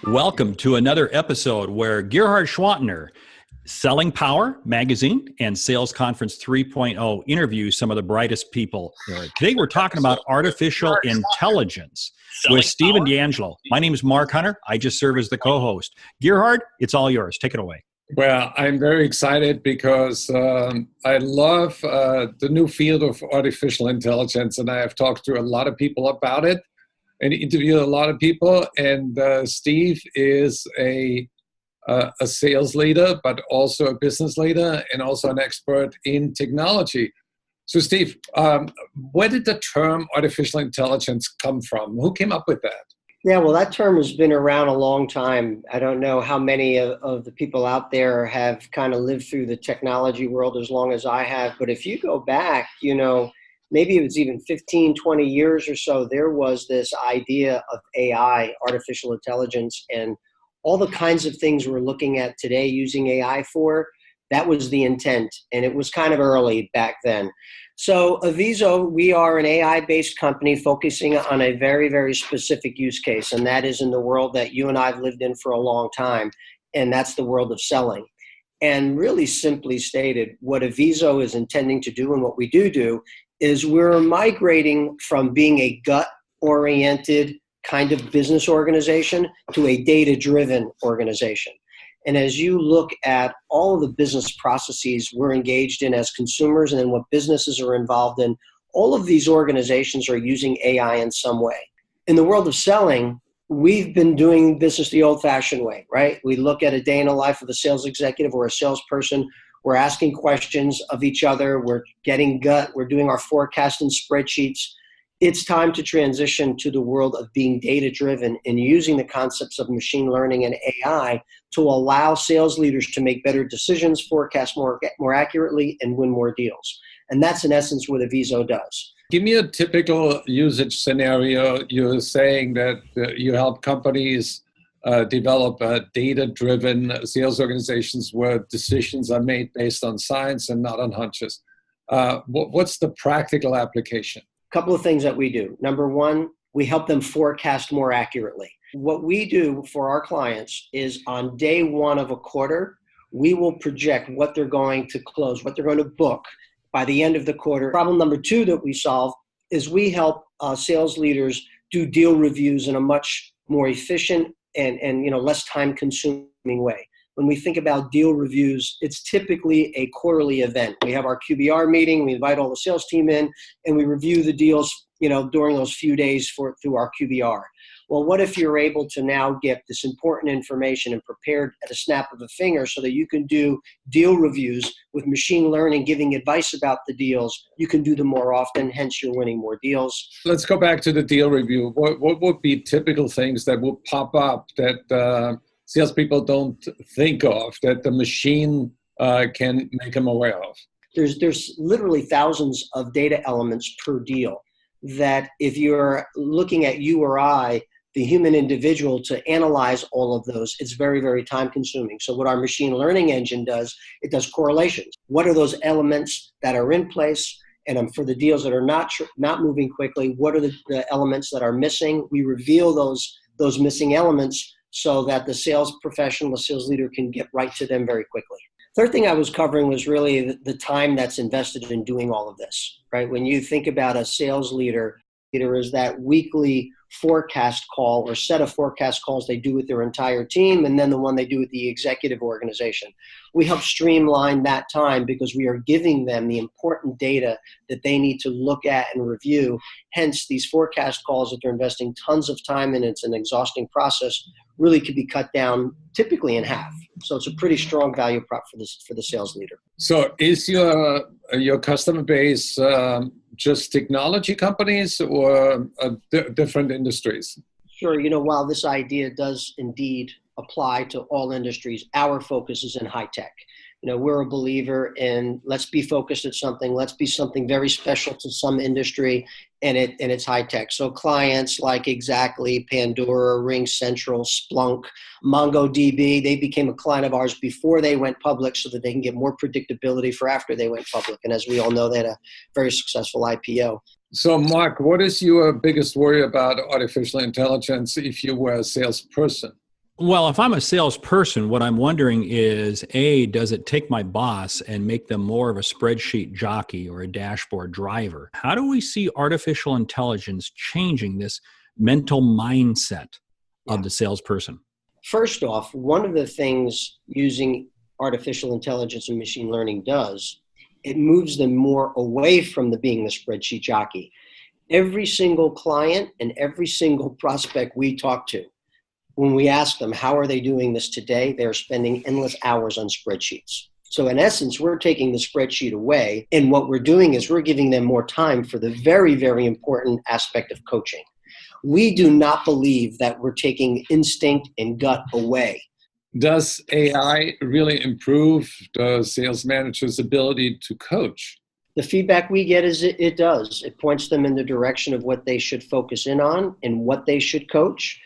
Welcome to another episode where Gerhard Gschwandtner, Selling Power Magazine and Sales Conference 3.0 interview some of the brightest people. Today we're talking about artificial intelligence with Stephen D'Angelo. My name is Mark Hunter. I just serve as the co-host. Gerhard, it's all yours. Take it away. Well, I'm very excited because I love the new field of artificial intelligence, and I have talked to a lot of people about it and interviewed a lot of people. And Steve is a sales leader, but also a business leader and also an expert in technology. So, Steve, where did the term artificial intelligence come from? Who came up with that? Yeah, well, that term has been around a long time. I don't know how many of the people out there have kind of lived through the technology world as long as I have. But if you go back, maybe it was even 15, 20 years or so, there was this idea of AI, artificial intelligence, and all the kinds of things we're looking at today using AI for. That was the intent, and it was kind of early back then. So Aviso, we are an AI-based company focusing on a very, very specific use case, and that is in the world that you and I have lived in for a long time, and that's the world of selling. And really simply stated, what Aviso is intending to do and what we do is we're migrating from being a gut-oriented kind of business organization to a data-driven organization. And as you look at all of the business processes we're engaged in as consumers and then what businesses are involved in, all of these organizations are using AI in some way. In the world of selling, we've been doing business the old-fashioned way, right? We look at a day in the life of a sales executive or a salesperson. We're asking questions of each other. We're getting gut. We're doing our forecast in spreadsheets. It's time to transition to the world of being data-driven and using the concepts of machine learning and AI to allow sales leaders to make better decisions, forecast more accurately, and win more deals. And that's in essence what Aviso does. Give me a typical usage scenario. You're saying that you help companies develop data-driven sales organizations where decisions are made based on science and not on hunches. What's the practical application? Couple of things that we do. Number one, we help them forecast more accurately. What we do for our clients is on day one of a quarter, we will project what they're going to close, what they're going to book by the end of the quarter. Problem number two that we solve is we help sales leaders do deal reviews in a much more efficient and less time-consuming way. When we think about deal reviews, it's typically a quarterly event. We have our QBR meeting, we invite all the sales team in, and we review the deals, during those few days through our QBR. Well, what if you're able to now get this important information and prepared at a snap of a finger so that you can do deal reviews with machine learning, giving advice about the deals? You can do them more often, hence you're winning more deals. Let's go back to the deal review. What would be typical things that would pop up that salespeople don't think of that the machine can make them aware of? There's literally thousands of data elements per deal that if you're looking at you or I, the human individual, to analyze all of those, it's very, very time consuming. So what our machine learning engine does, it does correlations. What are those elements that are in place? And for the deals that are not moving quickly, what are the elements that are missing? We reveal those missing elements so that the sales professional, the sales leader can get right to them very quickly. Third thing I was covering was really the time that's invested in doing all of this, right? When you think about a sales leader, is that weekly forecast call or set of forecast calls they do with their entire team, and then the one they do with the executive organization. We help streamline that time because we are giving them the important data that they need to look at and review. Hence, these forecast calls that they're investing tons of time in, it's an exhausting process, really could be cut down typically in half. So it's a pretty strong value prop for the sales leader. So is your customer base just technology companies or different industries? Sure. While this idea does indeed apply to all industries, our focus is in high tech. We're a believer in let's be focused at something, let's be something very special to some industry, and it's high tech. So clients like Exactly, Pandora, RingCentral, Splunk, MongoDB, they became a client of ours before they went public so that they can get more predictability for after they went public. And as we all know, they had a very successful IPO. So Mark, what is your biggest worry about artificial intelligence if you were a salesperson? Well, if I'm a salesperson, what I'm wondering is, A, does it take my boss and make them more of a spreadsheet jockey or a dashboard driver? How do we see artificial intelligence changing this mental mindset of the salesperson? First off, one of the things using artificial intelligence and machine learning does, it moves them more away from being the spreadsheet jockey. Every single client and every single prospect we talk to, when we ask them, how are they doing this today? They're spending endless hours on spreadsheets. So in essence, we're taking the spreadsheet away. And what we're doing is we're giving them more time for the very, very important aspect of coaching. We do not believe that we're taking instinct and gut away. Does AI really improve the sales manager's ability to coach? The feedback we get is it does. It points them in the direction of what they should focus in on and what they should coach.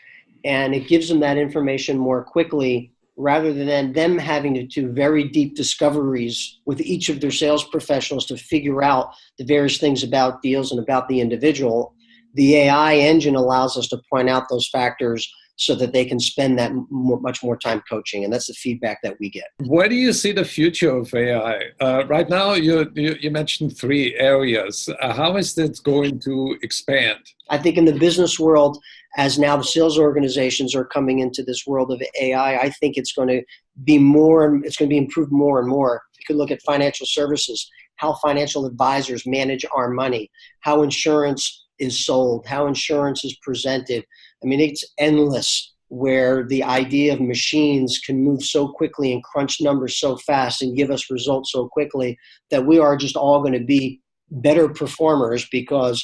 And it gives them that information more quickly rather than them having to do very deep discoveries with each of their sales professionals to figure out the various things about deals and about the individual. The AI engine allows us to point out those factors so that they can spend that much more time coaching. And that's the feedback that we get. Where do you see the future of AI? Right now, you mentioned 3 areas. How is that going to expand? I think in the business world, as now the sales organizations are coming into this world of AI, I think it's going to be improved more and more. You could look at financial services, how financial advisors manage our money, how insurance is sold, how insurance is presented. I mean, it's endless where the idea of machines can move so quickly and crunch numbers so fast and give us results so quickly that we are just all going to be better performers because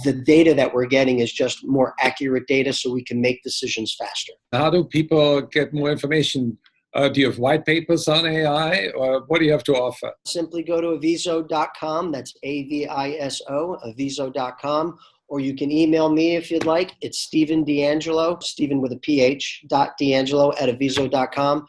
the data that we're getting is just more accurate data so we can make decisions faster. How do people get more information? Do you have white papers on AI, or what do you have to offer? Simply go to aviso.com. That's A-V-I-S-O, aviso.com. Or you can email me if you'd like. It's Stephen D'Angelo, Stephen with a PH, .D'Angelo @aviso.com.